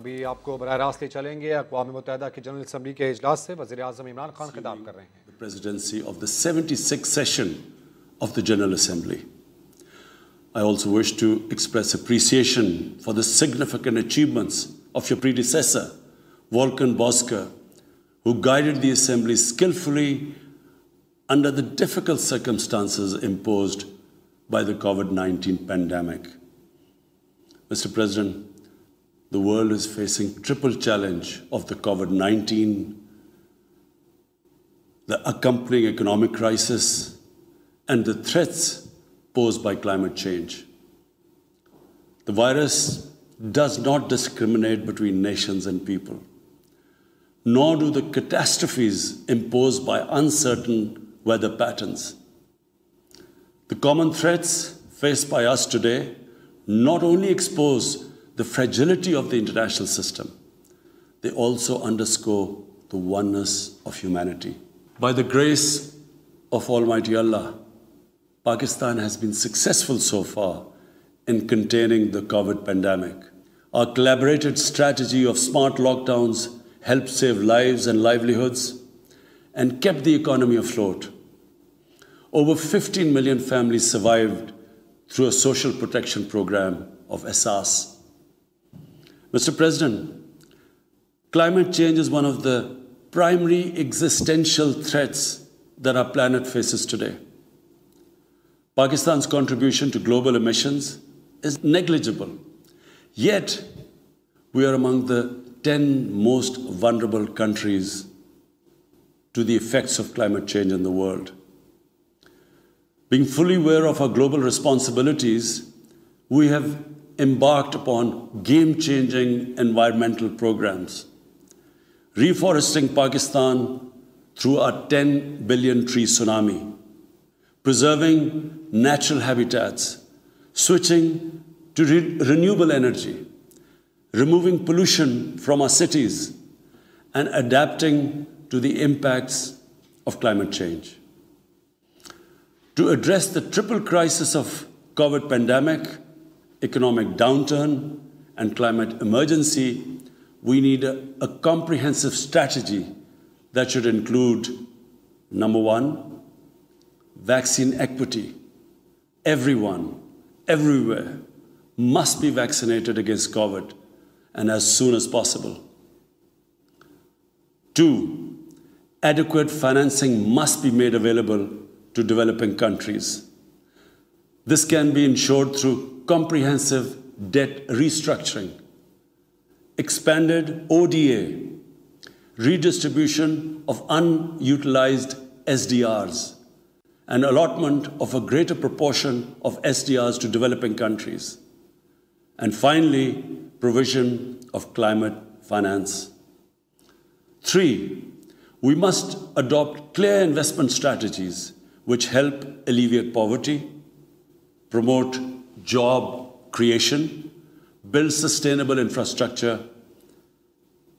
अभी आपको बराह रास्त ले चलेंगे अक़वाम मुत्तहिदा की जनरल असम्बली के इजलास से। वज़ीर आज़म इमरान खान खिताब कर रहे हैं। The presidency of the 76th session of the General Assembly. I also wish to express appreciation for the significant achievements of your predecessor, Volkan Bozkır, who guided the Assembly skillfully under the difficult circumstances imposed by the COVID-19 pandemic. Mr. President, the world is facing triple challenge of the COVID-19, the accompanying economic crisis, and the threats posed by climate change. The virus does not discriminate between nations and people, nor do the catastrophes imposed by uncertain weather patterns. The common threats faced by us today not only expose the fragility of the international system, they also underscore the oneness of humanity. By the grace of Almighty Allah, Pakistan has been successful so far in containing the COVID pandemic. Our collaborated strategy of smart lockdowns helped save lives and livelihoods and kept the economy afloat. Over 15 million families survived through a social protection program of SAMAA. Mr. President, climate change is one of the primary existential threats that our planet faces today. Pakistan's contribution to global emissions is negligible, yet we are among the 10 most vulnerable countries to the effects of climate change in the world. Being fully aware of our global responsibilities, we have embarked upon game-changing environmental programs, reforesting Pakistan through our 10 billion tree tsunami, preserving natural habitats, switching to renewable energy, removing pollution from our cities, and adapting to the impacts of climate change. To address the triple crisis of COVID pandemic, economic downturn, and climate emergency, we need a comprehensive strategy that should include, number one, vaccine equity. Everyone, everywhere, must be vaccinated against COVID, and as soon as possible. Two, adequate financing must be made available to developing countries. This can be ensured through comprehensive debt restructuring, expanded ODA, redistribution of unutilized SDRs, and allotment of a greater proportion of SDRs to developing countries. And finally, provision of climate finance. Three, we must adopt clear investment strategies which help alleviate poverty, promote job creation, build sustainable infrastructure,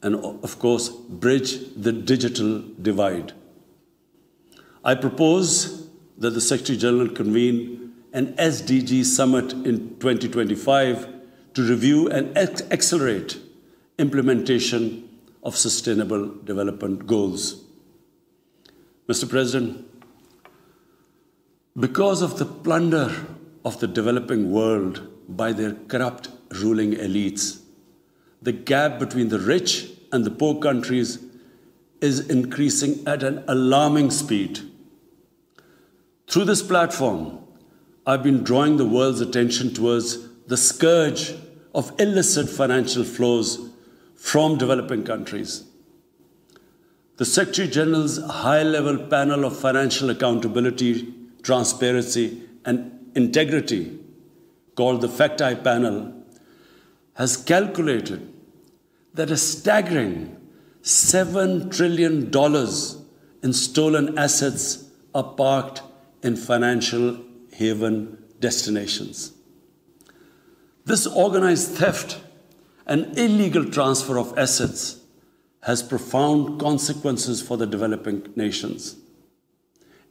and of course, bridge the digital divide. I propose that the Secretary General convene an SDG summit in 2025 to review and accelerate implementation of sustainable development goals. Mr. President, because of the plunder of the developing world by their corrupt ruling elites, the gap between the rich and the poor countries is increasing at an alarming speed. Through this platform, I've been drawing the world's attention towards the scourge of illicit financial flows from developing countries. The Secretary General's high-level panel of financial accountability, transparency, and integrity, called the Fact-Eye Panel, has calculated that a staggering $7 trillion in stolen assets are parked in financial haven destinations. This organized theft and illegal transfer of assets has profound consequences for the developing nations.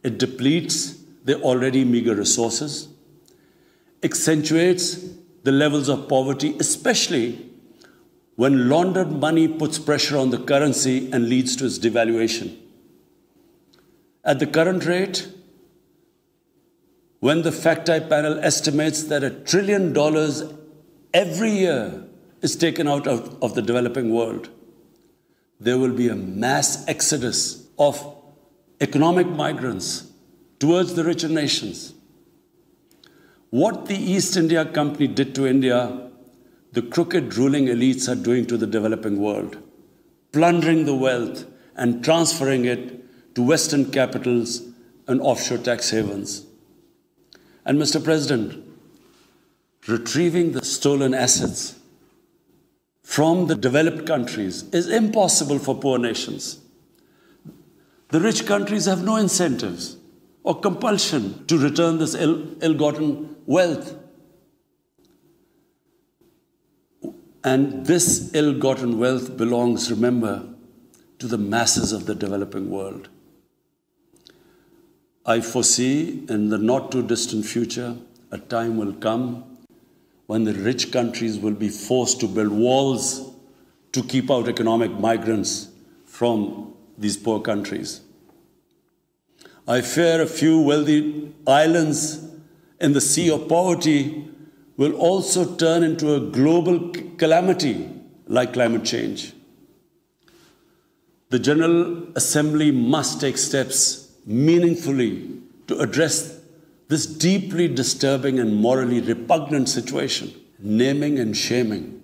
It depletes their already meager resources, accentuates the levels of poverty, especially when laundered money puts pressure on the currency and leads to its devaluation. At the current rate, when the fact-type panel estimates that $1 trillion every year is taken out of the developing world, there will be a mass exodus of economic migrants towards the richer nations. What the East India Company did to India, the crooked ruling elites are doing to the developing world, plundering the wealth and transferring it to Western capitals and offshore tax havens. And Mr. President, retrieving the stolen assets from the developed countries is impossible for poor nations. The rich countries have no incentives or compulsion to return this ill-gotten wealth. And this ill-gotten wealth belongs, remember, to the masses of the developing world. I foresee in the not-too-distant future, a time will come when the rich countries will be forced to build walls to keep out economic migrants from these poor countries. I fear a few wealthy islands in the sea of poverty will also turn into a global calamity like climate change. The General Assembly must take steps meaningfully to address this deeply disturbing and morally repugnant situation, naming and shaming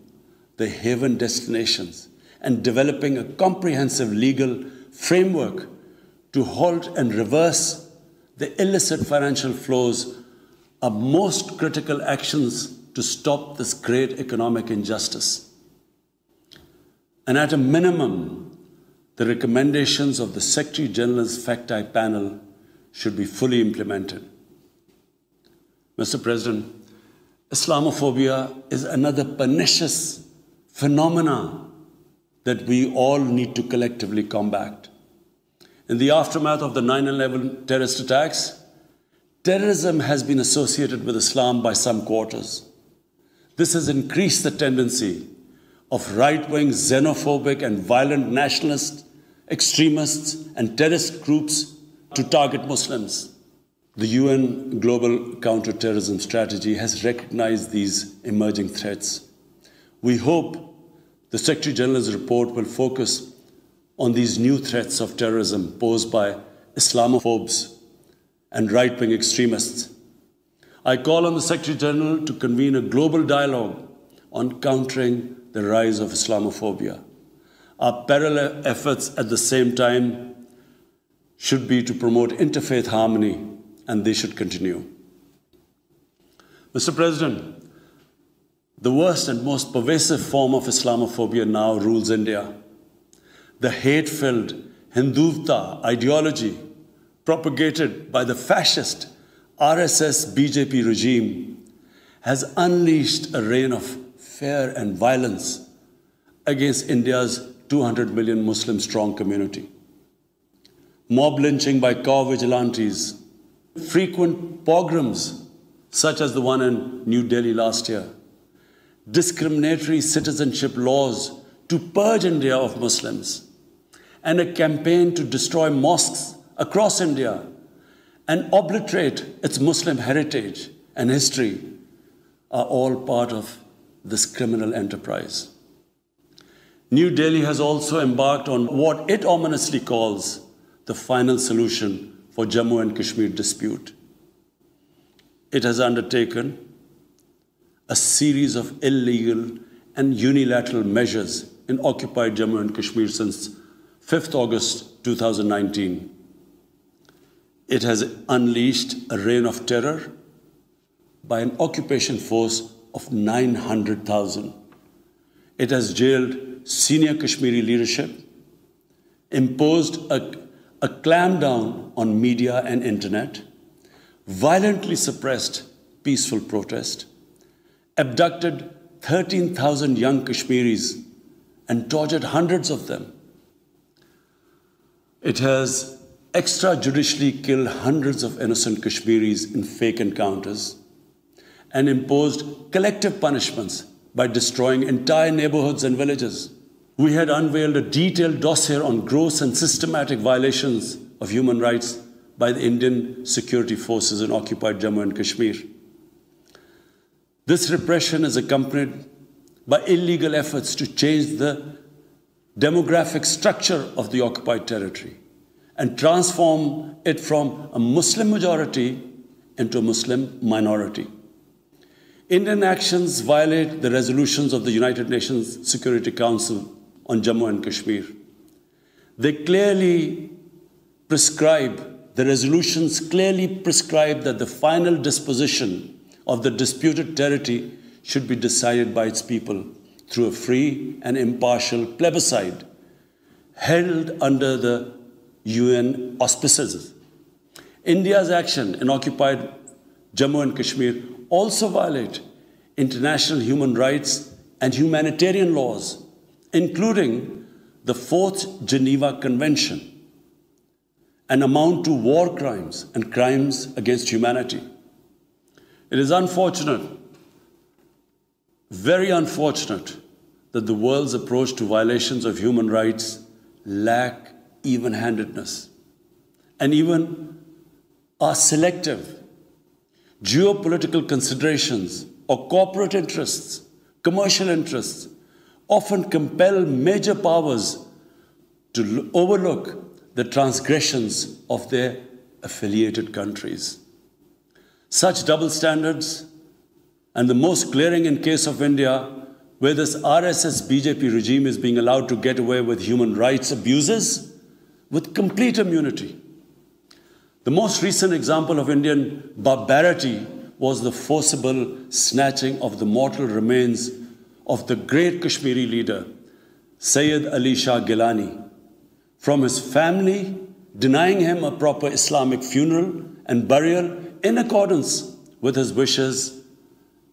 the haven destinations and developing a comprehensive legal framework to halt and reverse the illicit financial flows are most critical actions to stop this great economic injustice. And at a minimum, the recommendations of the Secretary General's fact-type panel should be fully implemented. Mr. President, Islamophobia is another pernicious phenomenon that we all need to collectively combat. In the aftermath of the 9/11 terrorist attacks, terrorism has been associated with Islam by some quarters. This has increased the tendency of right-wing, xenophobic and violent nationalist, extremists and terrorist groups to target Muslims. The UN Global Counter-Terrorism Strategy has recognized these emerging threats. We hope the Secretary General's report will focus on these new threats of terrorism posed by Islamophobes and right-wing extremists. I call on the Secretary General to convene a global dialogue on countering the rise of Islamophobia. Our parallel efforts at the same time should be to promote interfaith harmony, and they should continue. Mr. President, the worst and most pervasive form of Islamophobia now rules India. The hate-filled Hindutva ideology propagated by the fascist RSS-BJP regime has unleashed a reign of fear and violence against India's 200 million Muslim-strong community. Mob lynching by cow vigilantes, frequent pogroms such as the one in New Delhi last year, discriminatory citizenship laws to purge India of Muslims, and a campaign to destroy mosques across India and obliterate its Muslim heritage and history are all part of this criminal enterprise. New Delhi has also embarked on what it ominously calls the final solution for Jammu and Kashmir dispute. It has undertaken a series of illegal and unilateral measures in occupied Jammu and Kashmir since 5th August 2019. It has unleashed a reign of terror by an occupation force of 900,000. It has jailed senior Kashmiri leadership, imposed a clampdown on media and internet, violently suppressed peaceful protest, abducted 13,000 young Kashmiris and tortured hundreds of them. It has extrajudicially killed hundreds of innocent Kashmiris in fake encounters and imposed collective punishments by destroying entire neighborhoods and villages. We had unveiled a detailed dossier on gross and systematic violations of human rights by the Indian security forces in occupied Jammu and Kashmir. This repression is accompanied by illegal efforts to change the demographic structure of the occupied territory and transform it from a Muslim majority into a Muslim minority. Indian actions violate the resolutions of the United Nations Security Council on Jammu and Kashmir. The resolutions clearly prescribe that the final disposition of the disputed territory should be decided by its people through a free and impartial plebiscite held under the UN auspices. India's action in occupied Jammu and Kashmir also violate international human rights and humanitarian laws, including the 4th Geneva Convention, and amount to war crimes and crimes against humanity. It is unfortunate, very unfortunate, that the world's approach to violations of human rights lack even-handedness and even are selective. Geopolitical considerations or corporate interests, commercial interests, often compel major powers to overlook the transgressions of their affiliated countries. Such double standards, and the most glaring in case of India, where this RSS-BJP regime is being allowed to get away with human rights abuses with complete immunity. The most recent example of Indian barbarity was the forcible snatching of the mortal remains of the great Kashmiri leader, Sayyid Ali Shah Gilani, from his family, denying him a proper Islamic funeral and burial in accordance with his wishes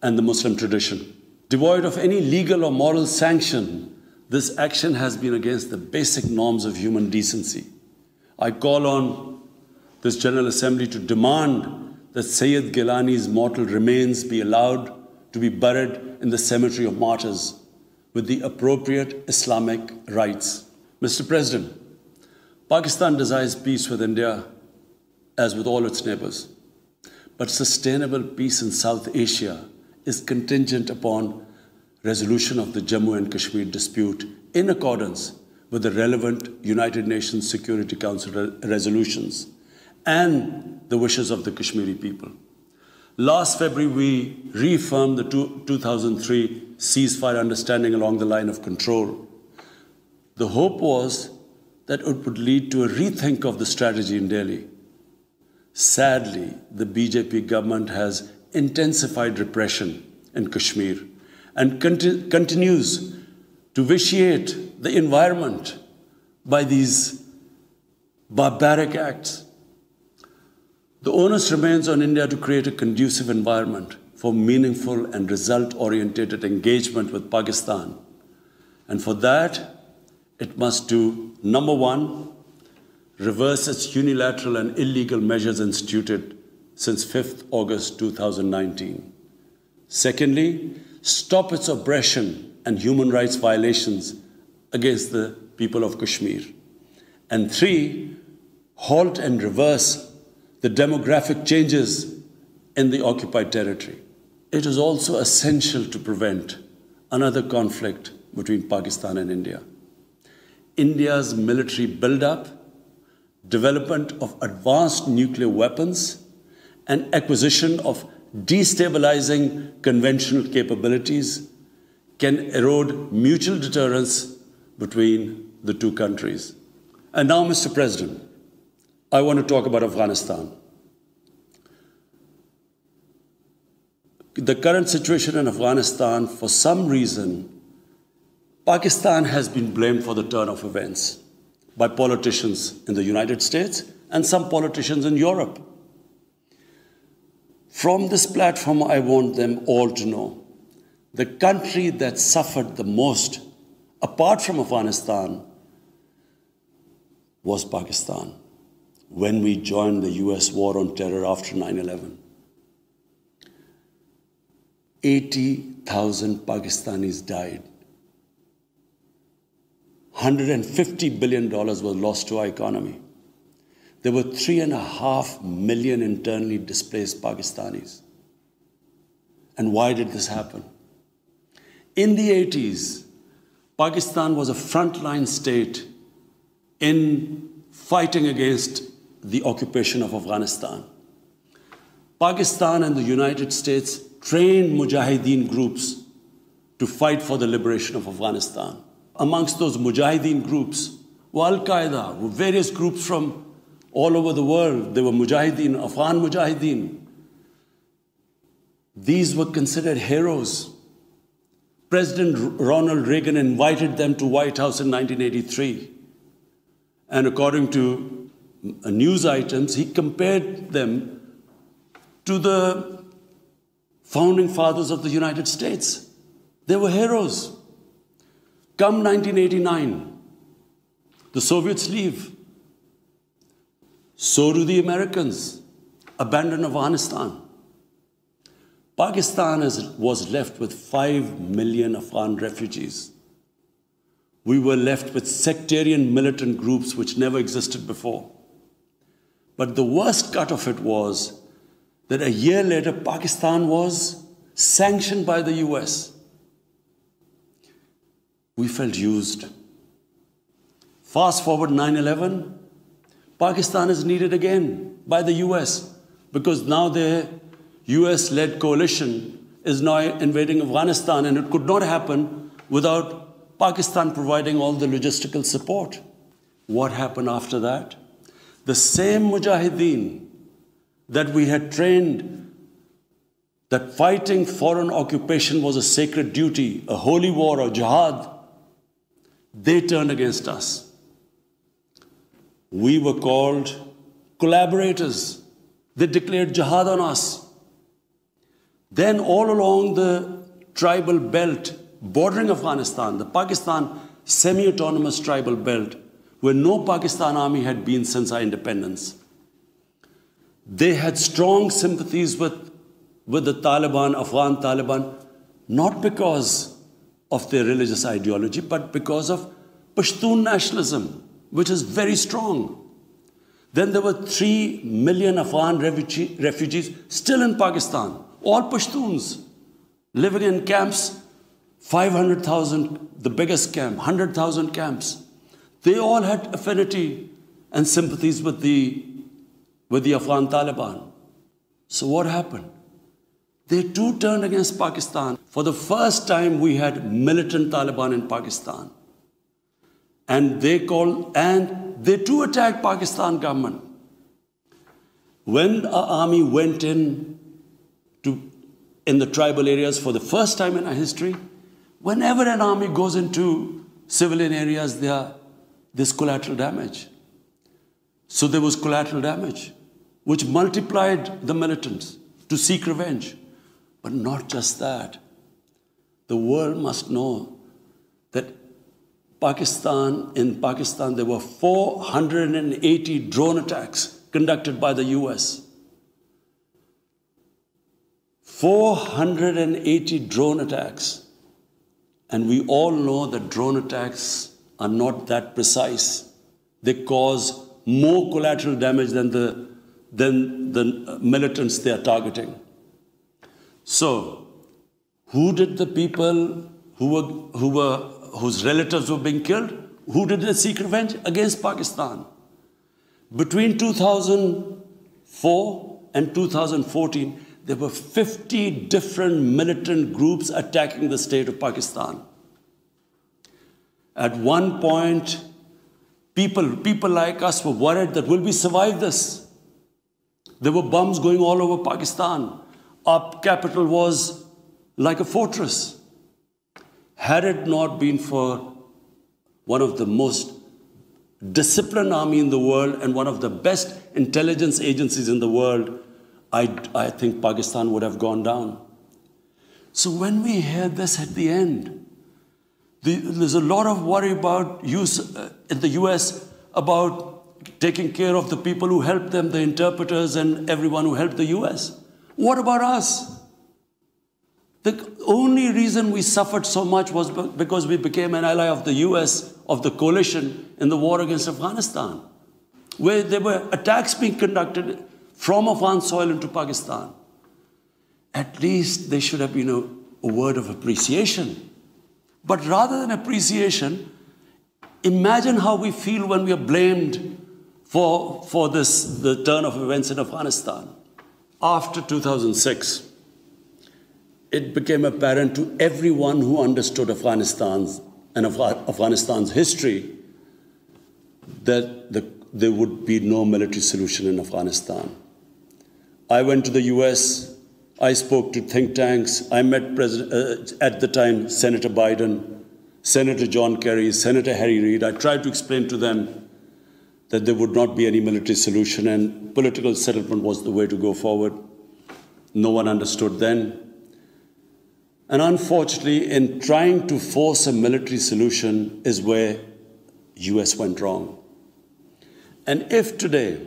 and the Muslim tradition. Devoid of any legal or moral sanction, this action has been against the basic norms of human decency. I call on this General Assembly to demand that Sayyid Gilani's mortal remains be allowed to be buried in the cemetery of martyrs with the appropriate Islamic rites. Mr. President, Pakistan desires peace with India as with all its neighbors. But sustainable peace in South Asia is contingent upon resolution of the Jammu and Kashmir dispute in accordance with the relevant United Nations Security Council resolutions and the wishes of the Kashmiri people. Last February, we reaffirmed the 2003 ceasefire understanding along the line of control. The hope was that it would lead to a rethink of the strategy in Delhi. Sadly, the BJP government has intensified repression in Kashmir and continues to vitiate the environment by these barbaric acts. The onus remains on India to create a conducive environment for meaningful and result-oriented engagement with Pakistan. And for that, it must do, number one, reverse its unilateral and illegal measures instituted since 5th August 2019. Secondly, stop its oppression and human rights violations against the people of Kashmir. And three, halt and reverse the demographic changes in the occupied territory. It is also essential to prevent another conflict between Pakistan and India. India's military buildup, development of advanced nuclear weapons, and acquisition of destabilizing conventional capabilities can erode mutual deterrence between the two countries. And now, Mr. President, I want to talk about Afghanistan. The current situation in Afghanistan, for some reason, Pakistan has been blamed for the turn of events by politicians in the United States and some politicians in Europe. From this platform, I want them all to know the country that suffered the most, apart from Afghanistan, was Pakistan when we joined the US war on terror after 9/11. 80 100,000 Pakistanis died. $150 billion was lost to our economy. There were 3.5 million internally displaced Pakistanis. And why did this happen? In the 80s, Pakistan was a frontline state in fighting against the occupation of Afghanistan. Pakistan and the United States trained mujahideen groups to fight for the liberation of Afghanistan. Amongst those mujahideen groups were Al-Qaeda, were various groups from all over the world. They were mujahideen, Afghan mujahideen. These were considered heroes. President Ronald Reagan invited them to White House in 1983. And according to news items, he compared them to the founding fathers of the United States. They were heroes. Come 1989, the Soviets leave. So do the Americans, abandon Afghanistan. Pakistan was left with 5 million Afghan refugees. We were left with sectarian militant groups which never existed before. But the worst cut of it was that a year later, Pakistan was sanctioned by the US. We felt used. Fast forward 9/11, Pakistan is needed again by the US because now their US-led coalition is now invading Afghanistan, and it could not happen without Pakistan providing all the logistical support. What happened after that? The same mujahideen that we had trained that fighting foreign occupation was a sacred duty, a holy war or jihad, they turned against us. We were called collaborators. They declared jihad on us. Then all along the tribal belt bordering Afghanistan, the Pakistan semi-autonomous tribal belt, where no Pakistan army had been since our independence, they had strong sympathies with the Taliban, Afghan Taliban, not because of their religious ideology, but because of Pashtun nationalism, which is very strong. Then there were 3 million Afghan refugees still in Pakistan, all Pashtuns, living in camps, 500,000, the biggest camp, 100,000 camps. They all had affinity and sympathies with the Afghan Taliban. So what happened? They too turned against Pakistan. For the first time, we had militant Taliban in Pakistan. And they too attacked Pakistan government. When our army went in the tribal areas for the first time in our history, whenever an army goes into civilian areas, there's collateral damage. So there was collateral damage, which multiplied the militants to seek revenge. But not just that. The world must know that in Pakistan, there were 480 drone attacks conducted by the US. 480 drone attacks. And we all know that drone attacks are not that precise. They cause more collateral damage than the militants they are targeting. So, who did the people whose relatives were being killed? Who did they seek revenge? Against Pakistan. Between 2004 and 2014, there were 50 different militant groups attacking the state of Pakistan. At one point, people like us were worried that will we survive this? There were bombs going all over Pakistan. Our capital was like a fortress. Had it not been for one of the most disciplined army in the world and one of the best intelligence agencies in the world, I think Pakistan would have gone down. So when we hear this at the end, there's a lot of worry about in the US about taking care of the people who helped them, the interpreters and everyone who helped the US. What about us? The only reason we suffered so much was because we became an ally of the US, of the coalition in the war against Afghanistan, where there were attacks being conducted from Afghan soil into Pakistan. At least there should have been a word of appreciation. But rather than appreciation, imagine how we feel when we are blamed for the turn of events in Afghanistan. After 2006, it became apparent to everyone who understood Afghanistan's history that there would be no military solution in Afghanistan. I went to the US, I spoke to think tanks, I met at the time Senator Biden, Senator John Kerry, Senator Harry Reid. I tried to explain to them that there would not be any military solution and political settlement was the way to go forward. No one understood then. And unfortunately, in trying to force a military solution is where US went wrong. And if today,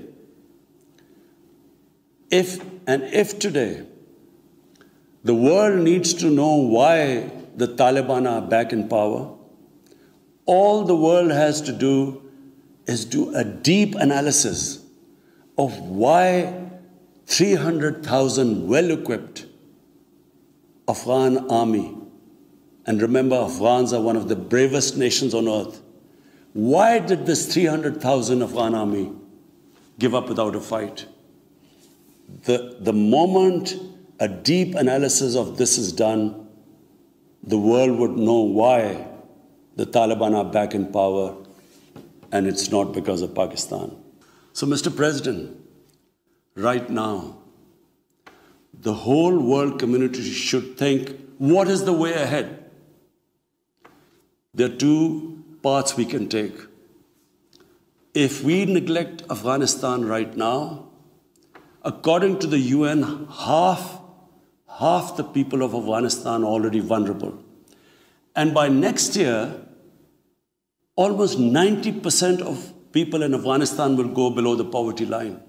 the world needs to know why the Taliban are back in power, all the world has to do is do a deep analysis of why 300,000 well-equipped Afghan army, and remember, Afghans are one of the bravest nations on earth. Why did this 300,000 Afghan army give up without a fight? The moment a deep analysis of this is done, the world would know why the Taliban are back in power, and it's not because of Pakistan. So, Mr. President, right now, the whole world community should think, what is the way ahead? There are two paths we can take. If we neglect Afghanistan right now, according to the UN, half the people of Afghanistan are already vulnerable. And by next year, almost 90% of people in Afghanistan will go below the poverty line.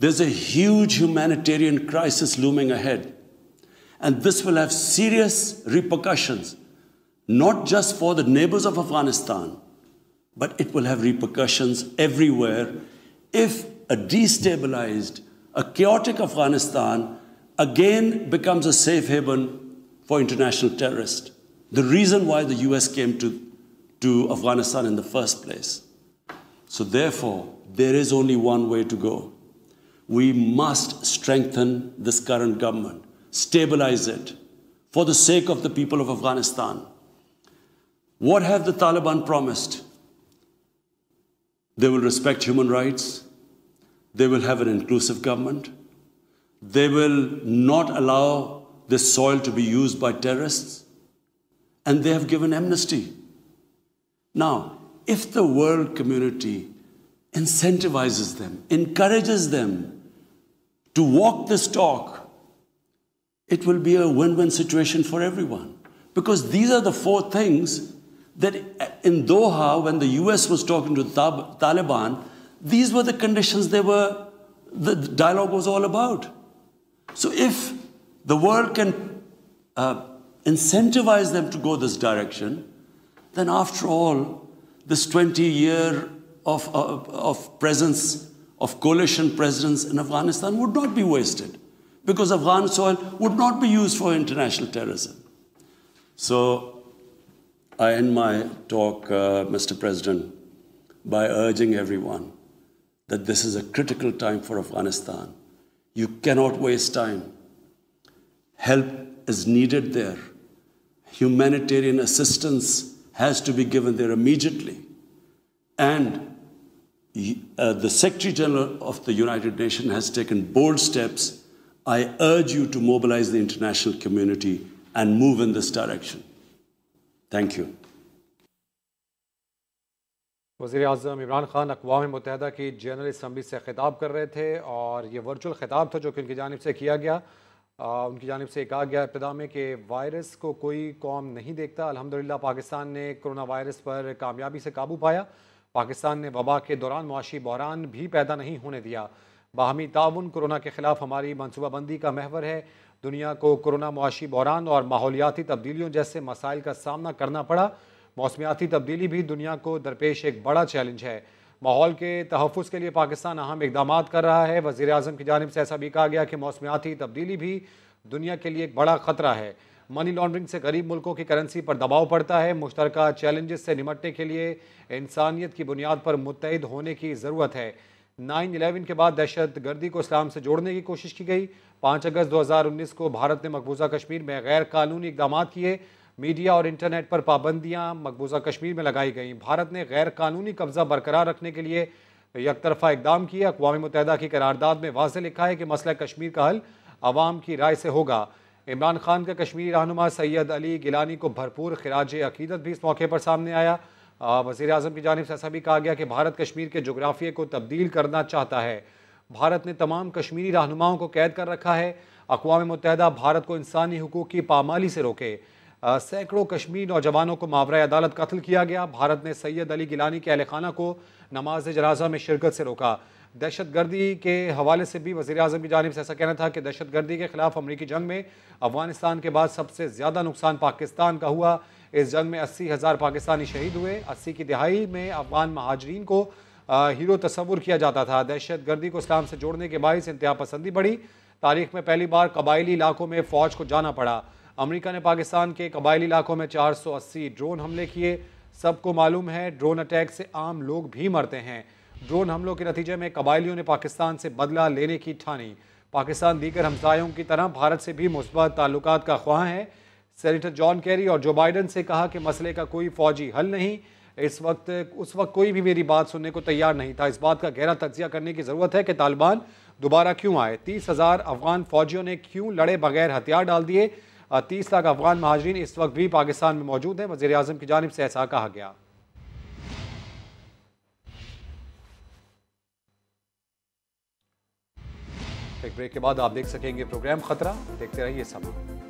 There's a huge humanitarian crisis looming ahead. And this will have serious repercussions, not just for the neighbors of Afghanistan, but it will have repercussions everywhere if a destabilized, a chaotic Afghanistan again becomes a safe haven for international terrorists. The reason why the US came to Afghanistan in the first place. So therefore, there is only one way to go. We must strengthen this current government, stabilize it, for the sake of the people of Afghanistan. What have the Taliban promised? They will respect human rights. They will have an inclusive government. They will not allow this soil to be used by terrorists. And they have given amnesty. Now, if the world community incentivizes them, encourages them to walk this talk, it will be a win-win situation for everyone. Because these are the four things that in Doha, when the US was talking to the Taliban, these were the conditions the dialogue was all about. So if the world can incentivize them to go this direction, then after all, this 20-year of presence, of coalition presence in Afghanistan would not be wasted, because Afghan soil would not be used for international terrorism. So I end my talk, Mr. President, by urging everyone that this is a critical time for Afghanistan. You cannot waste time. Help is needed there. Humanitarian assistance has to be given there immediately. And the Secretary General of the United Nations has taken bold steps. I urge you to mobilize the international community and move in this direction. Thank you. वज़ीर-ए-आज़म इमरान खान अक़वाम मुत्तहिदा की general assembly से खिताब कर रहे थे और ये virtual खिताब था जो कि उनकी जानिब से किया गया। उनकी जानिब से कहा गया इब्तिदा में कि वायरस को कोई कौम नहीं देखता। अल्हम्दुलिल्लाह पाकिस्तान ने कोरोना वायरस पर कामयाबी से काबू पाया। पाकिस्तान ने वबा के दौरान मुआशी बहरान भी पैदा नहीं होने दिया। बाहमी ताउन कोरोना के ख़िलाफ़ हमारी मनसूबाबंदी का महवर है। दुनिया को कोरोना, मुआशी बहरान और माहौलियाती तब्दीलियों जैसे मसाइल का सामना करना पड़ा। मौसमियाती तब्दीली भी दुनिया को दरपेश एक बड़ा चैलेंज है। माहौल के तहफ़्फ़ुज़ के लिए पाकिस्तान अहम इक़दामात कर रहा है। वज़ीर आज़म की जानिब से ऐसा भी कहा गया कि मौसमियाती तब्दीली भी दुनिया के लिए एक बड़ा ख़तरा है। मनी लॉन्ड्रिंग से गरीब मुल्कों की करेंसी पर दबाव पड़ता है। मुश्तरका चैलेंजेस से निमटने के लिए इंसानियत की बुनियाद पर मुत्तहिद होने की ज़रूरत है। 9/11 के बाद दहशत गर्दी को इस्लाम से जोड़ने की कोशिश की गई। 5 अगस्त 2019 को भारत ने मकबूजा कश्मीर में गैर कानूनी इक़दाम किए। मीडिया और इंटरनेट पर पाबंदियाँ मकबूजा कश्मीर में लगाई गईं। भारत ने गैर कानूनी कब्जा बरकरार रखने के लिए यकतरफा इक़दाम किए। अक़वाम मुत्तहिदा की करारदाद में वाज़ेह लिखा है कि मसला कश्मीर का हल अवाम की राय से होगा। इमरान खान का कश्मीरी रहनुमा सैयद अली गिलानी को भरपूर खिराज अकीदत भी इस मौके पर सामने आया। वज़ीर आज़म की जानिब से ऐसा भी कहा गया कि भारत कश्मीर के जोग्राफिए को तब्दील करना चाहता है। भारत ने तमाम कश्मीरी रहनुमाओं को कैद कर रखा है। अक़वाम मुत्तहिदा भारत को इंसानी हुकूक की पामाली से रोके। सैकड़ों कश्मीरी नौजवानों को मावरा अदालत कत्ल किया गया। भारत ने सैयद अली गिलानी के अहल खाना को नमाज जनाजा में शिरकत से रोका। दहशत गर्दी के हवाले से भी वज़ीर आज़म की जानिब से ऐसा कहना था कि दहशत गर्दी के खिलाफ अमरीकी जंग में अफगानिस्तान के बाद सबसे ज़्यादा नुकसान पाकिस्तान का हुआ। इस जंग में 80,000 पाकिस्तानी शहीद हुए। 80 की दहाई में अफगान महाजरीन को हीरो तस्वुर किया जाता था। दहशत गर्दी को इस्लाम से जोड़ने के बाइस इंतहा पसंदी बढ़ी। तारीख में पहली बार कबायली इलाकों में फ़ौज को जाना पड़ा। अमेरिका ने पाकिस्तान के कबायली इलाकों में 480 ड्रोन हमले किए। सबको मालूम है ड्रोन अटैक से आम लोग भी मरते हैं। ड्रोन हमलों के नतीजे में कबायलियों ने पाकिस्तान से बदला लेने की ठानी। पाकिस्तान दीगर हमसायों की तरह भारत से भी मुस्बत ताल्लुकात का ख्वाह है। सेनेटर जॉन कैरी और जो बाइडन से कहा कि मसले का कोई फौजी हल नहीं। उस वक्त कोई भी मेरी बात सुनने को तैयार नहीं था। इस बात का गहरा तज्जिया करने की ज़रूरत है कि तालिबान दोबारा क्यों आए। 30,000 अफगान फौजियों ने क्यों लड़े बगैर हथियार डाल दिए। 30 लाख अफगान महाजरीन इस वक्त भी पाकिस्तान में मौजूद हैं। वज़ीर आज़म की जानिब से ऐसा कहा गया। एक ब्रेक के बाद आप देख सकेंगे प्रोग्राम खतरा। देखते रहिए समा।